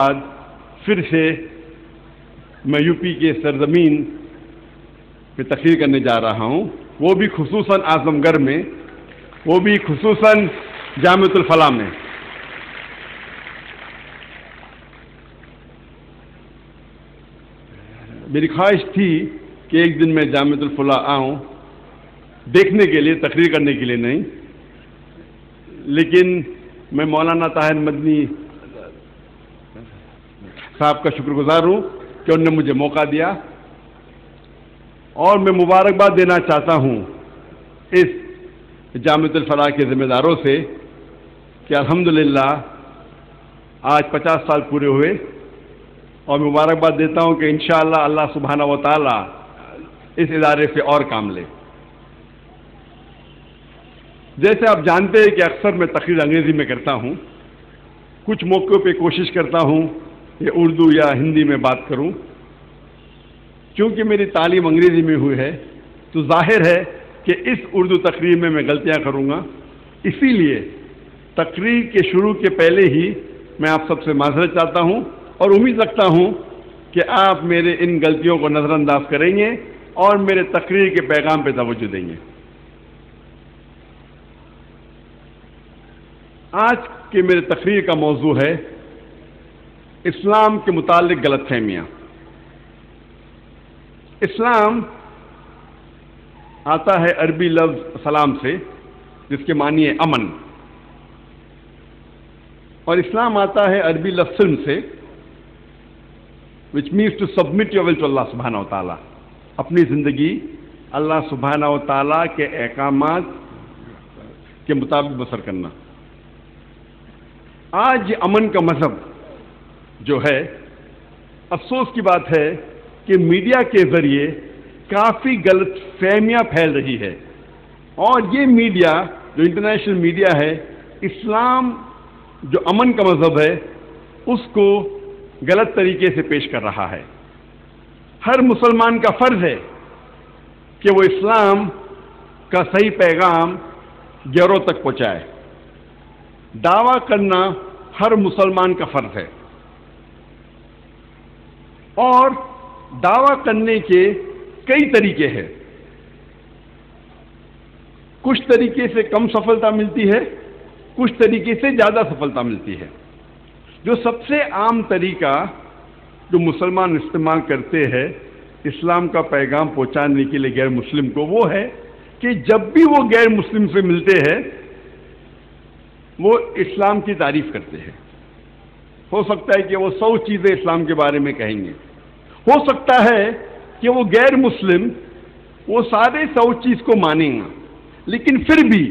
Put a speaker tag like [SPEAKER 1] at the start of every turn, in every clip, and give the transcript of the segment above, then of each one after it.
[SPEAKER 1] بعد پھر سے میں یو پی کے سرزمین پہ تقریر کرنے جا رہا ہوں، وہ بھی خصوصاً اعظم گڑھ میں، وہ بھی خصوصاً جامعۃ الفلاح میں۔ میری خواہش تھی کہ ایک دن میں جامعۃ الفلاح آؤں دیکھنے کے لیے، تقریر کرنے کے لیے نہیں، لیکن میں مولانا طاہر مدنی صاحب کا شکر گزار ہوں کہ انہوں نے مجھے موقع دیا، اور میں مبارکباد دینا چاہتا ہوں اس جامعۃ الفلاح کے ذمہ داروں سے کہ الحمدللہ آج 50 سال پورے ہوئے، اور مبارکباد دیتا ہوں کہ انشاءاللہ اللہ سبحانہ و تعالی اس ادارے سے اور کام لے۔ جیسے آپ جانتے ہیں کہ اکثر میں تقریر انگریزی میں کرتا ہوں، کچھ موقعوں پہ کوشش کرتا ہوں کہ اردو یا ہندی میں بات کروں، چونکہ میری تعلیم انگریزی میں ہوئی ہے تو ظاہر ہے کہ اس اردو تقریر میں غلطیاں کروں گا، اسی لیے تقریر کے شروع کے پہلے ہی میں آپ سب سے معذرت چاہتا ہوں، اور امید رکھتا ہوں کہ آپ میرے ان غلطیوں کو نظر انداز کریں گے اور میرے تقریر کے پیغام پہ توجہ دیں گے۔ آج کے میرے تقریر کا موضوع ہے اسلام کے متعلق غلط فہمیاں۔ اسلام آتا ہے عربی لفظ سلام سے، جس کے معنی ہے امن، اور اسلام آتا ہے عربی لفظ سلم سے، which means to submit your will to اللہ سبحانہ و تعالیٰ، اپنی زندگی اللہ سبحانہ و تعالیٰ کے احکامات کے مطابق بسر کرنا۔ آج یہ امن کا مذہب جو ہے، افسوس کی بات ہے کہ میڈیا کے ذریعے کافی غلط فہمیاں پھیل رہی ہے، اور یہ میڈیا جو انٹرنیشنل میڈیا ہے، اسلام جو امن کا مذہب ہے اس کو غلط طریقے سے پیش کر رہا ہے۔ ہر مسلمان کا فرض ہے کہ وہ اسلام کا صحیح پیغام غیروں تک پہنچائے۔ دعویٰ کرنا ہر مسلمان کا فرض ہے، اور دعویٰ کرنے کے کئی طریقے ہیں۔ کچھ طریقے سے کم سفلتا ملتی ہے، کچھ طریقے سے زیادہ سفلتا ملتی ہے۔ جو سب سے عام طریقہ جو مسلمان استعمال کرتے ہیں اسلام کا پیغام پہنچانے کے لیے غیر مسلم کو، وہ ہے کہ جب بھی وہ غیر مسلم سے ملتے ہیں وہ اسلام کی تعریف کرتے ہیں۔ ہو سکتا ہے کہ وہ 100 چیزیں اسلام کے بارے میں کہیں گے، ہو سکتا ہے کہ وہ غیر مسلم وہ سارے 100 چیز کو مانیں گا، لیکن پھر بھی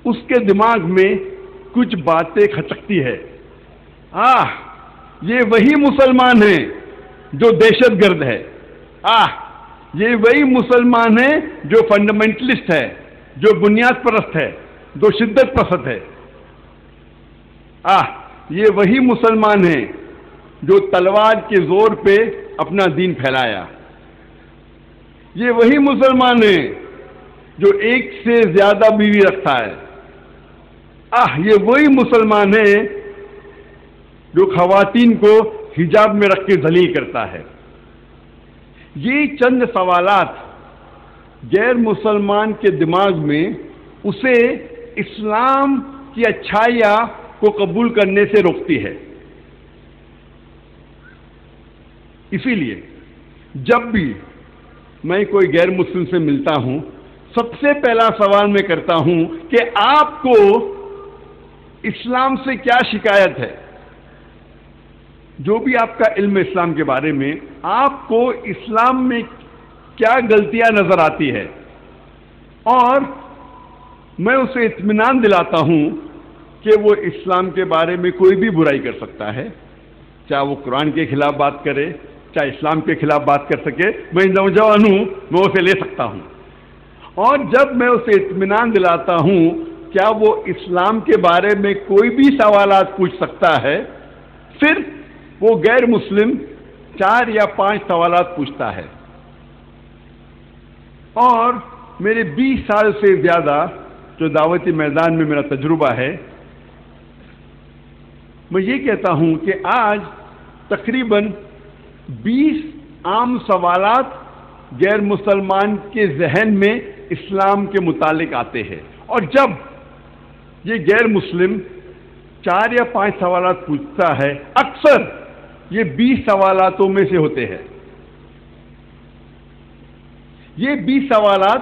[SPEAKER 1] اس کے دماغ میں کچھ باتیں کھچکتی ہے۔ یہ وہی مسلمان ہیں جو دہشت گرد ہے، یہ وہی مسلمان ہے جو فنڈامنٹلسٹ ہے، جو بنیاد پرست ہے، جو شدت پسند ہے، یہ وہی مسلمان ہیں جو تلوار کے زور پہ اپنا دین پھیلایا، یہ وہی مسلمان ہیں جو ایک سے زیادہ بیوی رکھتا ہے، یہ وہی مسلمان ہیں جو خواتین کو حجاب میں رکھ کے ذلیل کرتا ہے۔ یہ چند سوالات غیر مسلمان کے دماغ میں اسے اسلام کی اچھائیاں کو قبول کرنے سے روکتی ہے۔ اسی لیے جب بھی میں کوئی غیر مسلم سے ملتا ہوں، سب سے پہلا سوال میں کرتا ہوں کہ آپ کو اسلام سے کیا شکایت ہے؟ جو بھی آپ کا علم اسلام کے بارے میں، آپ کو اسلام میں کیا غلطیاں نظر آتی ہے، اور میں اسے اطمینان دلاتا ہوں کہ وہ اسلام کے بارے میں کوئی بھی برائی کر سکتا ہے، چاہے وہ قرآن کے خلاف بات کرے، چاہے اسلام کے خلاف بات کر سکے، میں نوجوان ہوں، میں اسے لے سکتا ہوں۔ اور جب میں اسے اطمینان دلاتا ہوں کیا وہ اسلام کے بارے میں کوئی بھی سوالات پوچھ سکتا ہے، پھر وہ غیر مسلم 4 یا 5 سوالات پوچھتا ہے۔ اور میرے 20 سال سے زیادہ جو دعوتی میدان میں میرا تجربہ ہے، میں یہ کہتا ہوں کہ آج تقریباً 20 عام سوالات غیر مسلمان کے ذہن میں اسلام کے متعلق آتے ہیں، اور جب یہ غیر مسلم 4 یا 5 سوالات پوچھتا ہے، اکثر یہ 20 سوالاتوں میں سے ہوتے ہیں۔ یہ 20 سوالات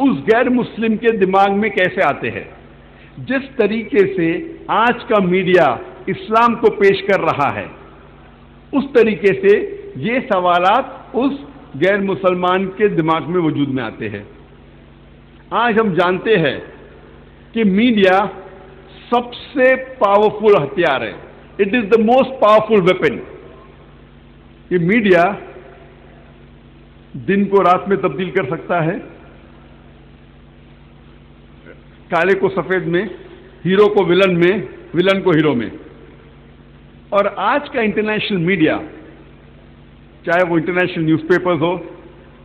[SPEAKER 1] اس غیر مسلم کے دماغ میں کیسے آتے ہیں؟ جس طریقے سے آج کا میڈیا اسلام کو پیش کر رہا ہے، اس طریقے سے یہ سوالات اس غیر مسلمان کے دماغ میں وجود میں آتے ہیں۔ آج ہم جانتے ہیں کہ میڈیا سب سے پاورفل ہتھیار ہے، it is the most powerful weapon. یہ میڈیا دن کو رات میں تبدیل کر سکتا ہے، کالے کو سفید میں، ہیرو کو ولن میں، ولن کو ہیرو میں۔ اور آج کا انٹرنیشنل میڈیا، چاہے وہ انٹرنیشنل نیوز پیپرز ہو،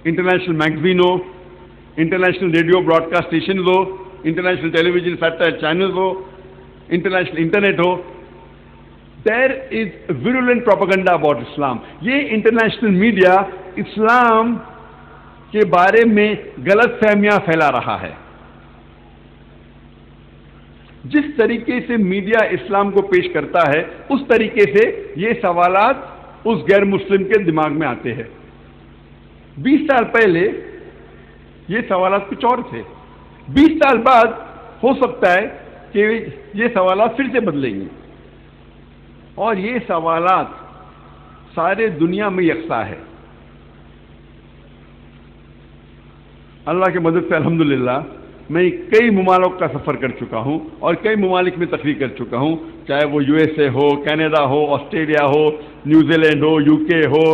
[SPEAKER 1] انٹرنیشنل میگزین ہو، international radio broadcast stations ہو، international television satellite channels ہو، انٹرنیشنل انٹرنیٹ ہو، there is virulent propaganda about Islam. یہ انٹرنیشنل میڈیا اسلام کے بارے میں غلط فہمیاں پھیلا رہا ہے۔ جس طریقے سے میڈیا اسلام کو پیش کرتا ہے، اس طریقے سے یہ سوالات اس غیر مسلم کے دماغ میں آتے ہیں۔ 20 سال پہلے یہ سوالات کچھ اور تھے، 20 سال بعد ہو سکتا ہے کہ یہ سوالات پھر سے بدلیں گے، اور یہ سوالات سارے دنیا میں یکساں ہے۔ اللہ کی مدد سے الحمدللہ میں کئی ممالک کا سفر کر چکا ہوں، اور کئی ممالک میں تقریر کر چکا ہوں، چاہے وہ USA ہو، کینیڈا ہو، آسٹریلیا ہو، نیوزی لینڈ ہو، UK ہو،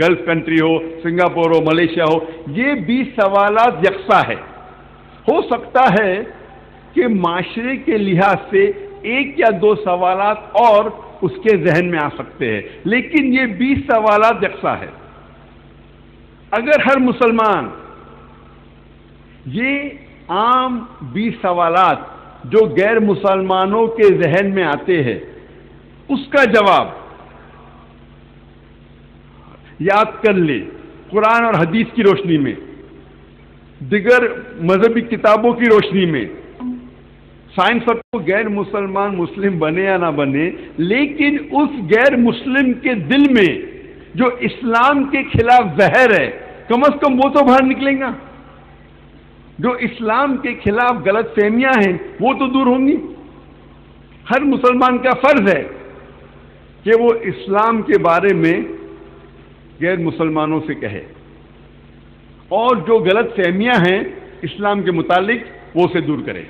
[SPEAKER 1] گلف کنٹری ہو، سنگاپور ہو، ملیشیا ہو۔ یہ 20 سوالات یکساں ہے۔ ہو سکتا ہے کہ معاشرے کے لحاظ سے 1 یا 2 سوالات اور اس کے ذہن میں آ سکتے ہیں، لیکن یہ 20 سوالات یکساں ہے۔ اگر ہر مسلمان یہ عام 20 سوالات جو غیر مسلمانوں کے ذہن میں آتے ہیں، اس کا جواب یاد کر لے، قرآن اور حدیث کی روشنی میں، دیگر مذہبی کتابوں کی روشنی میں، سائنس کو غیر مسلمان مسلم بنے یا نہ بنے، لیکن اس غیر مسلم کے دل میں جو اسلام کے خلاف زہر ہے، کم از کم وہ تو باہر نکلیں گا۔ جو اسلام کے خلاف غلط فہمیاں ہیں وہ تو دور ہوں گی۔ ہر مسلمان کا فرض ہے کہ وہ اسلام کے بارے میں غیر مسلمانوں سے کہے، اور جو غلط فہمیاں ہیں اسلام کے متعلق وہ اسے دور کرے۔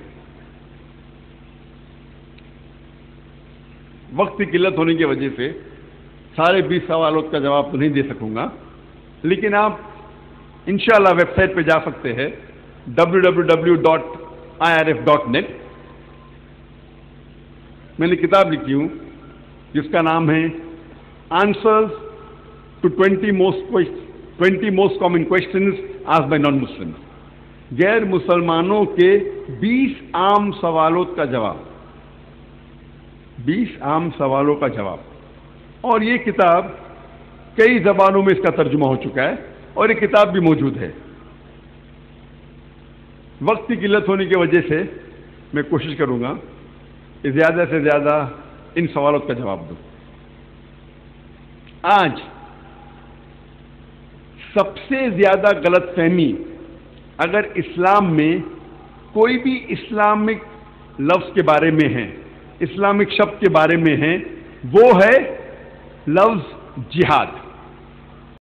[SPEAKER 1] وقت کی قلت ہونے کی وجہ سے سارے 20 سوالوں کا جواب تو نہیں دے سکوں گا، لیکن آپ انشاءاللہ ویب سائٹ پہ جا سکتے ہیں www.irf.net۔ میں نے کتاب لکھی ہوں جس کا نام ہے answers to 20 most common questions asked by non Muslims, غیر مسلمانوں کے 20 عام سوالوں کا جواب، 20 عام سوالوں کا جواب۔ اور یہ کتاب کئی زبانوں میں اس کا ترجمہ ہو چکا ہے، اور یہ کتاب بھی موجود ہے۔ وقت کی قلت ہونے کی وجہ سے میں کوشش کروں گا کہ زیادہ سے زیادہ ان سوالوں کا جواب دوں۔ آج سب سے زیادہ غلط فہمی اگر اسلام میں کوئی بھی اسلامک لفظ کے بارے میں ہے، اسلامک شبد کے بارے میں ہے، وہ ہے لفظ جہاد۔